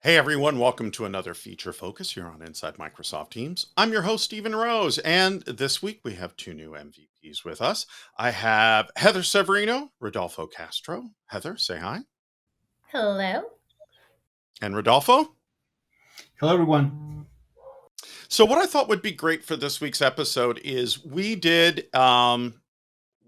Hey everyone, welcome to another feature focus here on Inside Microsoft Teams. I'm your host, Stephen Rose, and this week we have two new MVPs with us. I have Heather Severino, Rodolfo Castro. Heather, say hi. Hello. And Rodolfo. Hello, everyone. So, what I thought would be great for this week's episode is we did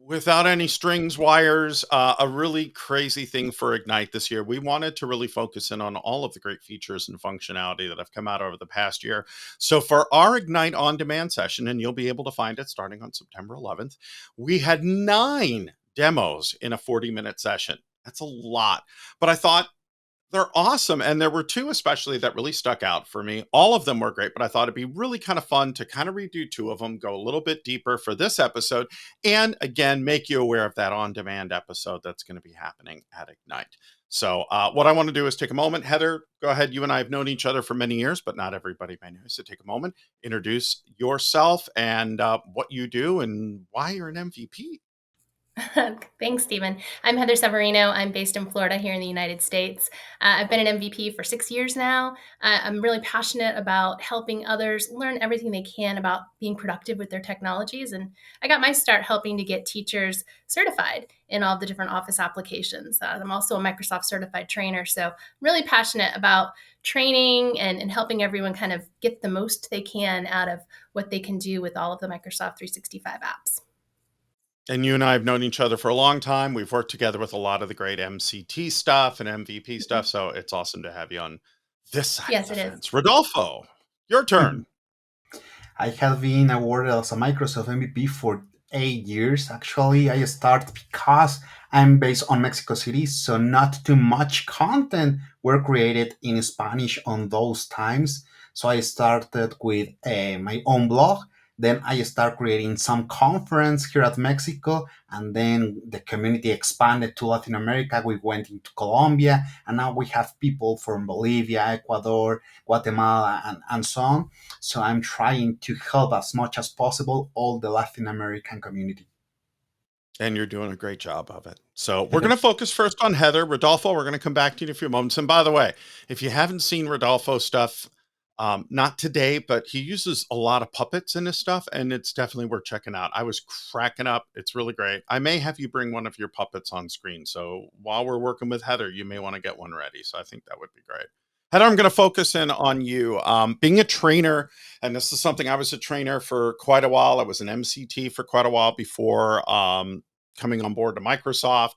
without any strings, wires, a really crazy thing for Ignite this year. We wanted to really focus in on all of the great features and functionality that have come out over the past year. So for our Ignite On Demand session, and you'll be able to find it starting on September 11th, we had 9 demos in a 40-minute session. That's a lot. But I thought they're awesome. And there were two especially that really stuck out for me. All of them were great, but I thought it'd be really kind of fun to kind of redo two of them, go a little bit deeper for this episode, and again, make you aware of that on-demand episode that's going to be happening at Ignite. So what I want to do is take a moment. Heather, go ahead. You and I have known each other for many years, but not everybody may know. So take a moment, introduce yourself and what you do and why you're an MVP. Thanks, Stephen. I'm Heather Severino. I'm based in Florida here in the United States. I've been an MVP for 6 years now. I'm really passionate about helping others learn everything they can about being productive with their technologies. And I got my start helping to get teachers certified in all the different Office applications. I'm also a Microsoft certified trainer. So I'm really passionate about training and helping everyone kind of get the most they can out of what they can do with all of the Microsoft 365 apps. And you and I have known each other for a long time. We've worked together with a lot of the great MCT stuff and MVP stuff. So it's awesome to have you on this side Yes, of the it is. fence. Rodolfo, your turn. I have been awarded as a Microsoft MVP for 8 years. Actually, I started because I'm based on Mexico City, so not too much content were created in Spanish on those times. So I started with my own blog. Then I started creating some conference here at Mexico, and then the community expanded to Latin America. We went into Colombia, and now we have people from Bolivia, Ecuador, Guatemala, and so on. So I'm trying to help as much as possible all the Latin American community. And you're doing a great job of it. So we're going to focus first on Heather. Rodolfo, we're going to come back to you in a few moments. And by the way, if you haven't seen Rodolfo stuff, not today, but he uses a lot of puppets in his stuff, and it's definitely worth checking out. I was cracking up. It's really great. I may have you bring one of your puppets on screen. So while we're working with Heather, you may want to get one ready. So I think that would be great. Heather, I'm going to focus in on you. Being a trainer, and this is something I was a trainer for quite a while. I was an MCT for quite a while before coming on board to Microsoft.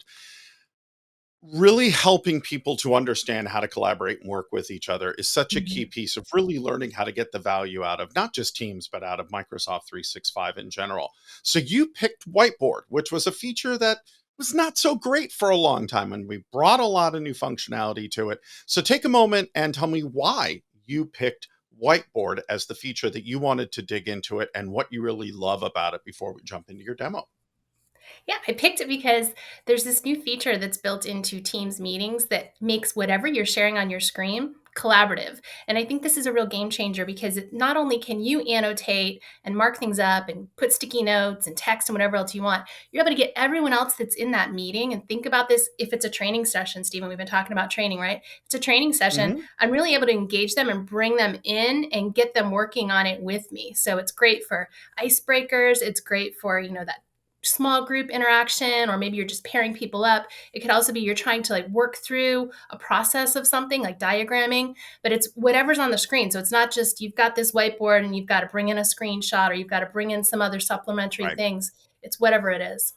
Really helping people to understand how to collaborate and work with each other is such a key piece of really learning how to get the value out of not just Teams, but out of Microsoft 365 in general. So you picked Whiteboard, which was a feature that was not so great for a long time, and we brought a lot of new functionality to it. So take a moment and tell me why you picked Whiteboard as the feature that you wanted to dig into it and what you really love about it before we jump into your demo. Yeah, I picked it because there's this new feature that's built into Teams meetings that makes whatever you're sharing on your screen collaborative. And I think this is a real game changer because not only can you annotate and mark things up and put sticky notes and text and whatever else you want, you're able to get everyone else that's in that meeting. And think about this: if it's a training session, Stephen, we've been talking about training, right? If it's a training session, Mm-hmm. I'm really able to engage them and bring them in and get them working on it with me. So it's great for icebreakers. It's great for, that small group interaction, or maybe you're just pairing people up. It could also be you're trying to work through a process of something like diagramming, but it's whatever's on the screen. So it's not just you've got this whiteboard and you've got to bring in a screenshot or you've got to bring in some other supplementary Right. things. It's whatever it is.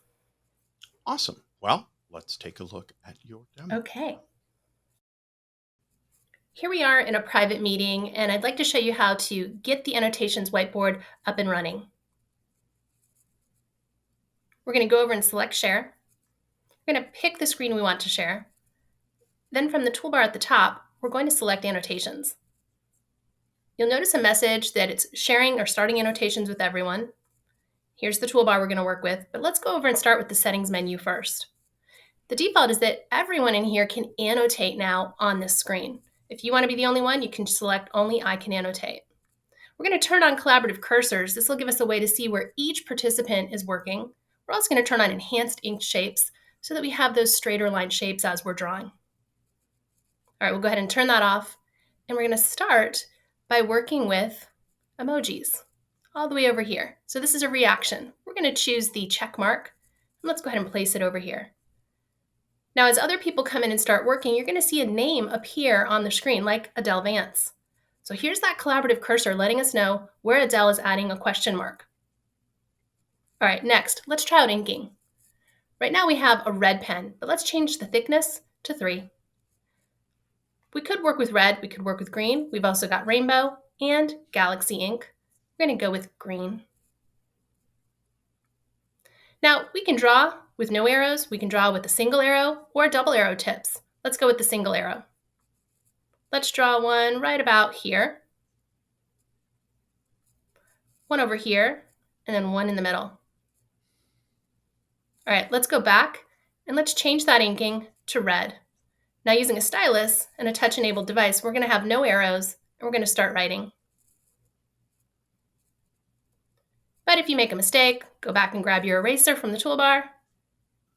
Awesome. Well, let's take a look at your demo. Okay. Here we are in a private meeting, and I'd like to show you how to get the annotations whiteboard up and running. We're going to go over and select share. We're going to pick the screen we want to share. Then from the toolbar at the top, we're going to select annotations. You'll notice a message that it's sharing or starting annotations with everyone. Here's the toolbar we're going to work with, but let's go over and start with the settings menu first. The default is that everyone in here can annotate now on this screen. If you want to be the only one, you can select only I can annotate. We're going to turn on collaborative cursors. This will give us a way to see where each participant is working. We're also going to turn on enhanced ink shapes so that we have those straighter line shapes as we're drawing. All right, we'll go ahead and turn that off. And we're going to start by working with emojis all the way over here. So this is a reaction. We're going to choose the check mark. And let's go ahead and place it over here. Now, as other people come in and start working, you're going to see a name appear on the screen, like Adele Vance. So here's that collaborative cursor letting us know where Adele is adding a question mark. All right, next, let's try out inking. Right now we have a red pen, but let's change the thickness to 3. We could work with red, we could work with green. We've also got rainbow and galaxy ink. We're going to go with green. Now, we can draw with no arrows, we can draw with a single arrow or double arrow tips. Let's go with the single arrow. Let's draw one right about here, one over here, and then one in the middle. All right, let's go back and let's change that inking to red. Now, using a stylus and a touch-enabled device, we're going to have no arrows and we're going to start writing. But if you make a mistake, go back and grab your eraser from the toolbar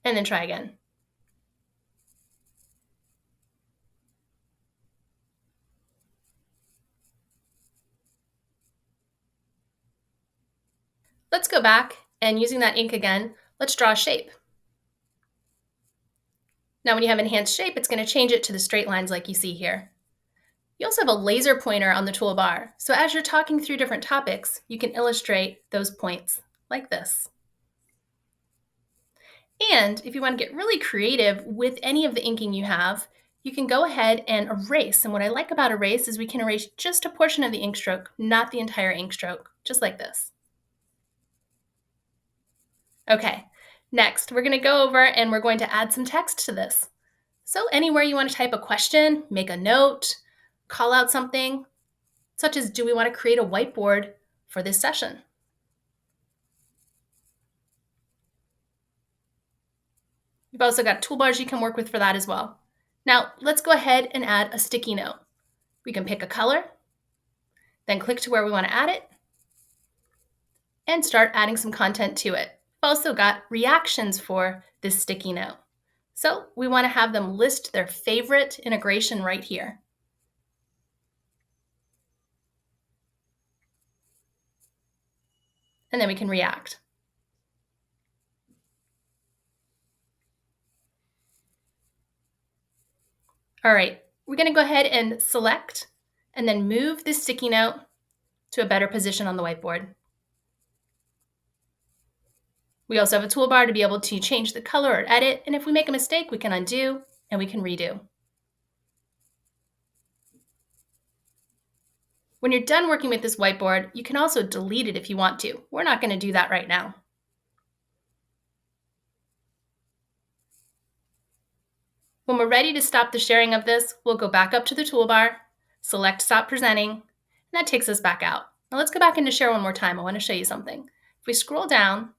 and then try again. Let's go back and using that ink again, let's draw a shape. Now, when you have enhanced shape, it's going to change it to the straight lines like you see here. You also have a laser pointer on the toolbar. So as you're talking through different topics, you can illustrate those points like this. And if you want to get really creative with any of the inking you have, you can go ahead and erase. And what I like about erase is we can erase just a portion of the ink stroke, not the entire ink stroke, just like this. Okay, next we're going to go over and we're going to add some text to this. So anywhere you want to type a question, make a note, call out something, such as, do we want to create a whiteboard for this session? You've also got toolbars you can work with for that as well. Now, let's go ahead and add a sticky note. We can pick a color, then click to where we want to add it, and start adding some content to it. We've also got reactions for this sticky note. So we want to have them list their favorite integration right here. And then we can react. All right, we're going to go ahead and select and then move this sticky note to a better position on the whiteboard. We also have a toolbar to be able to change the color or edit, and if we make a mistake, we can undo and we can redo. When you're done working with this whiteboard, you can also delete it if you want to. We're not going to do that right now. When we're ready to stop the sharing of this, we'll go back up to the toolbar, select Stop Presenting, and that takes us back out. Now let's go back into Share one more time. I want to show you something. If we scroll down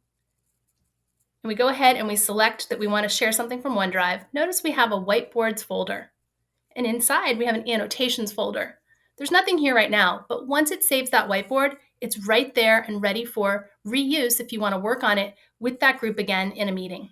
and we go ahead and we select that we want to share something from OneDrive, notice we have a Whiteboards folder. And inside we have an Annotations folder. There's nothing here right now, but once it saves that whiteboard, it's right there and ready for reuse if you want to work on it with that group again in a meeting.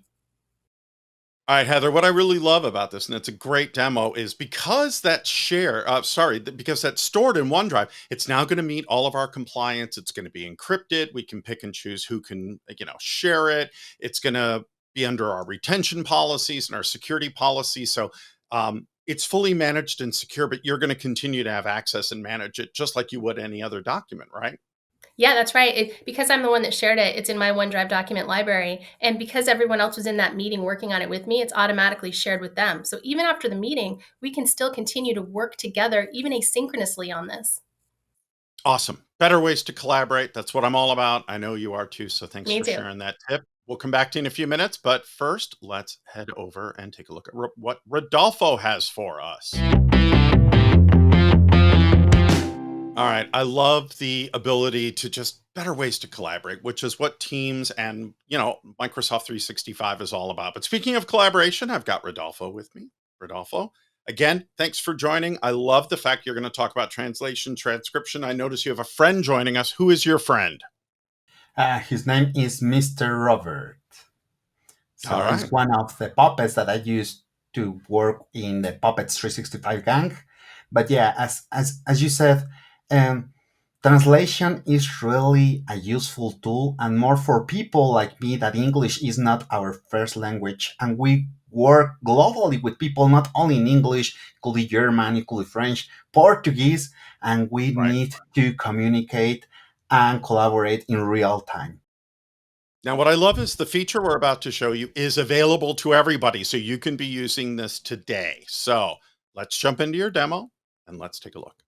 All right, Heather, what I really love about this, and it's a great demo, is because that's because that's stored in OneDrive, it's now going to meet all of our compliance. It's going to be encrypted. We can pick and choose who can, share it. It's going to be under our retention policies and our security policies. So it's fully managed and secure, but you're going to continue to have access and manage it just like you would any other document, right? Yeah, that's right. Because I'm the one that shared it, it's in my OneDrive document library. And because everyone else was in that meeting working on it with me, it's automatically shared with them. So even after the meeting, we can still continue to work together, even asynchronously on this. Awesome. Better ways to collaborate. That's what I'm all about. I know you are too. So thanks for sharing that tip. We'll come back to you in a few minutes. But first, let's head over and take a look at what Rodolfo has for us. All right. I love the ability to just better ways to collaborate, which is what Teams and, Microsoft 365 is all about. But speaking of collaboration, I've got Rodolfo with me. Rodolfo, again, thanks for joining. I love the fact you're going to talk about translation, transcription. I notice you have a friend joining us. Who is your friend? His name is Mr. Robert. So All right. he's one of the puppets that I used to work in the Puppets 365 gang. But yeah, as you said, um, translation is really a useful tool, and more for people like me that English is not our first language, and we work globally with people not only in English, it could be German, it could be French, Portuguese, and we Right. need to communicate and collaborate in real time. Now, what I love is the feature we're about to show you is available to everybody, so you can be using this today. So let's jump into your demo and let's take a look.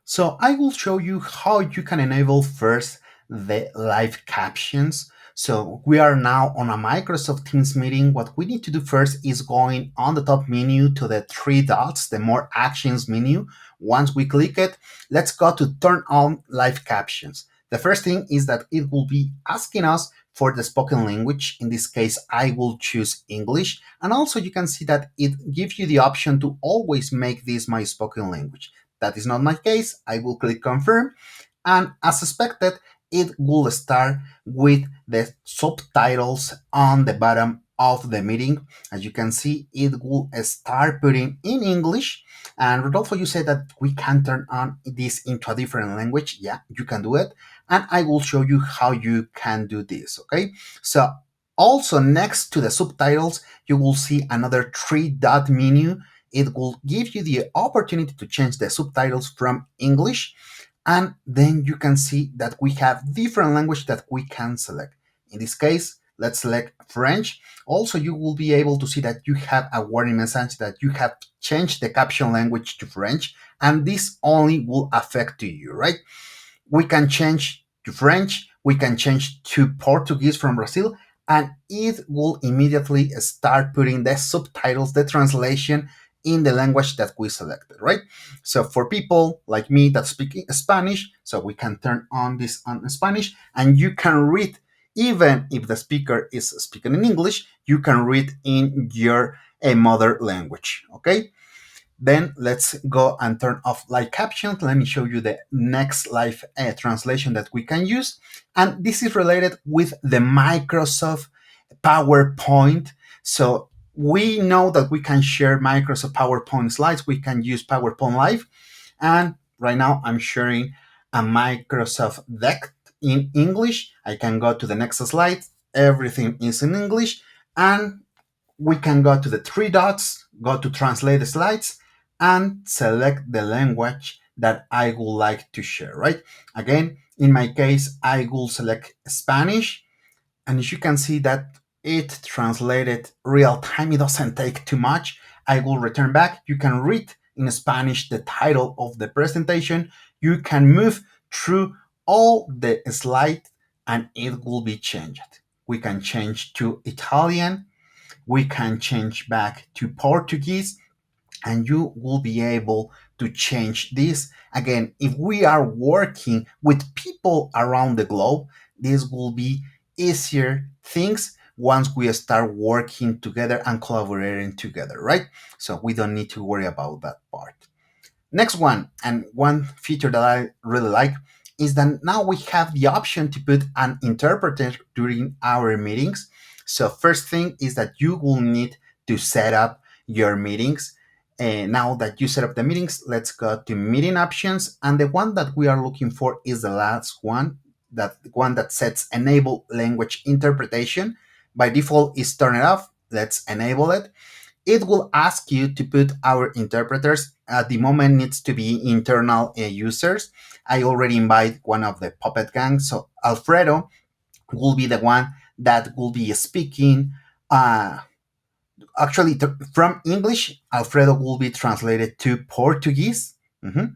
So I will show you how you can enable first the live captions. So we are now on a Microsoft Teams meeting. What we need to do first is going on the top menu to the three dots, the more actions menu. Once we click it, let's go to turn on live captions. The first thing is that it will be asking us for the spoken language. In this case, I will choose English. And also you can see that it gives you the option to always make this my spoken language. That is not my case. I will click confirm. And as expected, it will start with the subtitles on the bottom of the meeting. As you can see, it will start putting in English. And Rodolfo, you said that we can turn on this into a different language. Yeah, you can do it. And I will show you how you can do this. Okay. So also next to the subtitles, you will see another three dot menu. It will give you the opportunity to change the subtitles from English, and then you can see that we have different language that we can select. In this case, let's select French. Also, you will be able to see that you have a warning message that you have changed the caption language to French, and this only will affect you, right? We can change to French, we can change to Portuguese from Brazil, and it will immediately start putting the subtitles, the translation in the language that we selected, right? So for people like me that speak Spanish, so we can turn on this on Spanish, and you can read, even if the speaker is speaking in English, you can read in your mother language, okay? Then let's go and turn off live captions. Let me show you the next live translation that we can use. And this is related with the Microsoft PowerPoint. So we know that we can share Microsoft PowerPoint slides. We can use PowerPoint Live. And right now I'm sharing a Microsoft deck in English. I can go to the next slide. Everything is in English. And we can go to the three dots, go to translate the slides, and select the language that I would like to share, right? Again, in my case, I will select Spanish, and as you can see that it translated real time. It doesn't take too much. I will return back. You can read in Spanish the title of the presentation. You can move through all the slides and it will be changed. We can change to Italian. We can change back to Portuguese, and you will be able to change this. Again, if we are working with people around the globe, this will be easier things once we start working together and collaborating together, right? So we don't need to worry about that part. Next one, and one feature that I really like, is that now we have the option to put an interpreter during our meetings. So first thing is that you will need to set up your meetings. And now that you set up the meetings, let's go to meeting options. And the one that we are looking for is the last one, that one that sets enable language interpretation. By default is turn it off. Let's enable it. It will ask you to put our interpreters. At the moment needs to be internal users. I already invite one of the puppet gang, so Alfredo will be the one that will be speaking. Actually, from English, Alfredo will be translated to Portuguese. Mhm.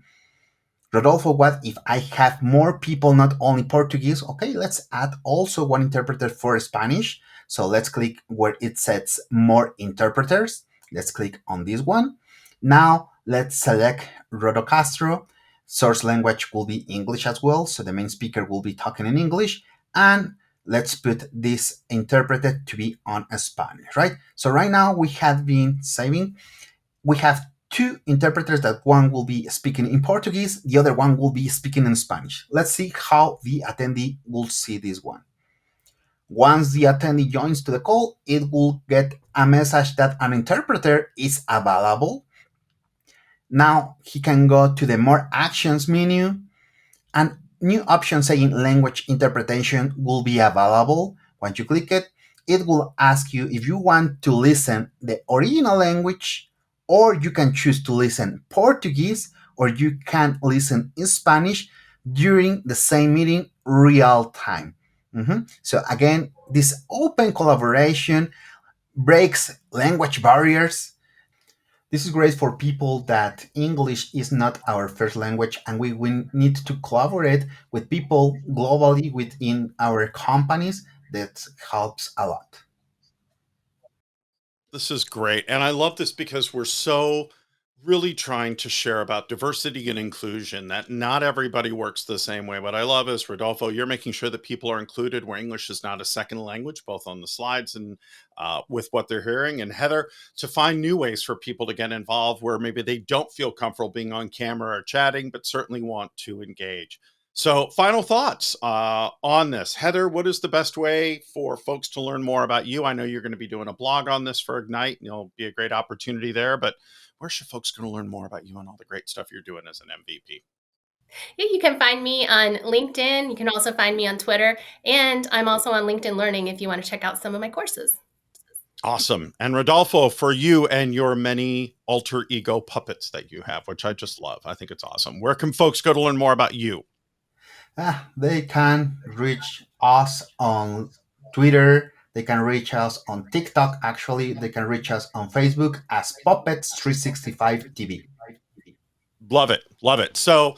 Rodolfo, what if I have more people, not only Portuguese? Okay, let's add also one interpreter for Spanish. So let's click where it says more interpreters. Let's click on this one. Now let's select Rodolfo Castro. Source language will be English as well. So the main speaker will be talking in English. And let's put this interpreter to be on Spanish, right? So right now we have been saving. We have two interpreters, that one will be speaking in Portuguese, the other one will be speaking in Spanish. Let's see how the attendee will see this one. Once the attendee joins to the call, it will get a message that an interpreter is available. Now he can go to the more actions menu, and new option saying language interpretation will be available. Once you click it, it will ask you if you want to listen the original language, or you can choose to listen Portuguese, or you can listen in Spanish during the same meeting real time. So again, this open collaboration breaks language barriers. This is great for people that English is not our first language, and we need to collaborate with people globally within our companies. That helps a lot. This is great. And I love this because we're so really trying to share about diversity and inclusion, that not everybody works the same way. What I love is, Rodolfo, you're making sure that people are included where English is not a second language, both on the slides and with what they're hearing. And Heather, to find new ways for people to get involved where maybe they don't feel comfortable being on camera or chatting, but certainly want to engage. So, final thoughts on this. Heather, what is the best way for folks to learn more about you? I know you're going to be doing a blog on this for Ignite, and it'll be a great opportunity there. But where should folks going to learn more about you and all the great stuff you're doing as an MVP? Yeah, you can find me on LinkedIn. You can also find me on Twitter. And I'm also on LinkedIn Learning if you want to check out some of my courses. Awesome. And Rodolfo, for you and your many alter ego puppets that you have, which I just love, I think it's awesome. Where can folks go to learn more about you? They can reach us on Twitter. They can reach us on TikTok. Actually, they can reach us on Facebook as Puppets 365 TV. Love it. Love it. So,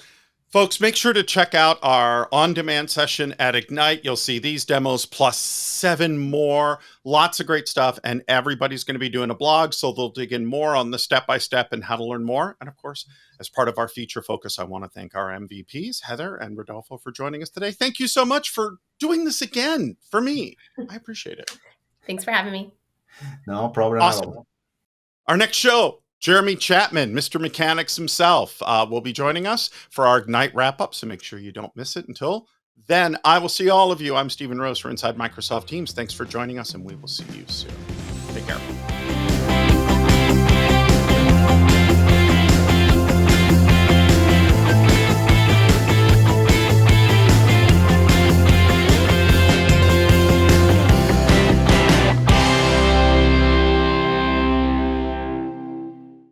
folks, make sure to check out our on-demand session at Ignite. You'll see these demos plus 7 more. Lots of great stuff. And everybody's going to be doing a blog, so they'll dig in more on the step-by-step and how to learn more. And of course, as part of our feature focus, I want to thank our MVPs, Heather and Rodolfo, for joining us today. Thank you so much for doing this again for me. I appreciate it. Thanks for having me. No problem Awesome. at all. Our next show, Jeremy Chapman, Mr. Mechanics himself, will be joining us for our Ignite wrap-up, so make sure you don't miss it. Until then, I will see all of you. I'm Stephen Rose for Inside Microsoft Teams. Thanks for joining us, and we will see you soon. Take care.